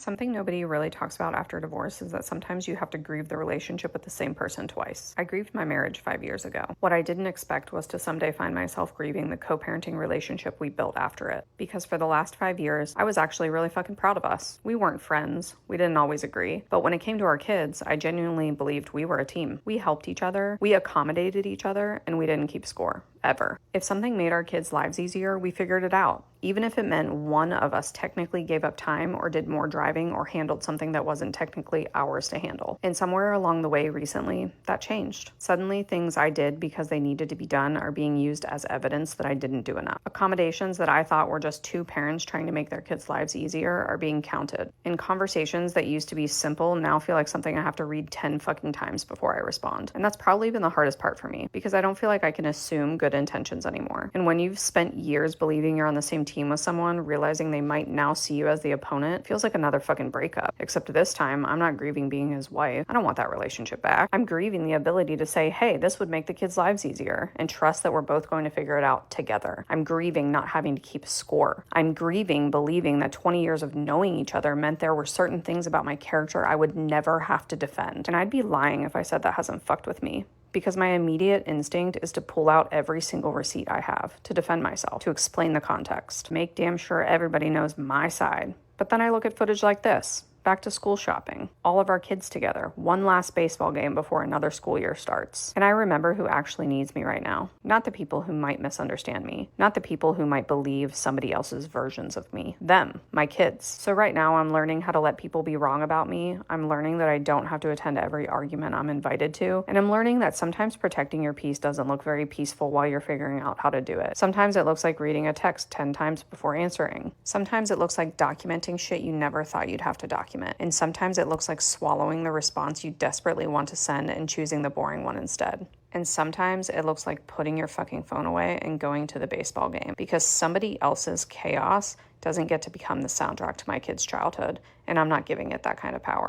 Something nobody really talks about after divorce is that sometimes you have to grieve the relationship with the same person twice. I grieved my marriage 5 years ago. What I didn't expect was to someday find myself grieving the co-parenting relationship we built after it. Because for the last 5 years, I was actually really fucking proud of us. We weren't friends. We didn't always agree. But when it came to our kids, I genuinely believed we were a team. We helped each other, we accommodated each other, and we didn't keep score. Ever. If something made our kids' lives easier, we figured it out. Even if it meant one of us technically gave up time or did more driving or handled something that wasn't technically ours to handle. And somewhere along the way recently, that changed. Suddenly, things I did because they needed to be done are being used as evidence that I didn't do enough. Accommodations that I thought were just two parents trying to make their kids' lives easier are being counted. And conversations that used to be simple now feel like something I have to read 10 fucking times before I respond. And that's probably been the hardest part for me because I don't feel like I can assume good intentions anymore. And when you've spent years believing you're on the same team with someone, realizing they might now see you as the opponent feels like another fucking breakup. Except this time, I'm not grieving being his wife. I don't want that relationship back. I'm grieving the ability to say, hey, this would make the kids' lives easier, and trust that we're both going to figure it out together. I'm grieving not having to keep score. I'm grieving believing that 20 years of knowing each other meant there were certain things about my character I would never have to defend. And I'd be lying if I said that hasn't fucked with me. Because my immediate instinct is to pull out every single receipt I have, to defend myself, to explain the context, to make damn sure everybody knows my side. But then I look at footage like this. Back to school shopping, all of our kids together, one last baseball game before another school year starts. And I remember who actually needs me right now. Not the people who might misunderstand me. Not the people who might believe somebody else's versions of me. Them, my kids. So right now I'm learning how to let people be wrong about me. I'm learning that I don't have to attend every argument I'm invited to. And I'm learning that sometimes protecting your peace doesn't look very peaceful while you're figuring out how to do it. Sometimes it looks like reading a text 10 times before answering. Sometimes it looks like documenting shit you never thought you'd have to document. And sometimes it looks like swallowing the response you desperately want to send and choosing the boring one instead. And sometimes it looks like putting your fucking phone away and going to the baseball game because somebody else's chaos doesn't get to become the soundtrack to my kid's childhood, and I'm not giving it that kind of power.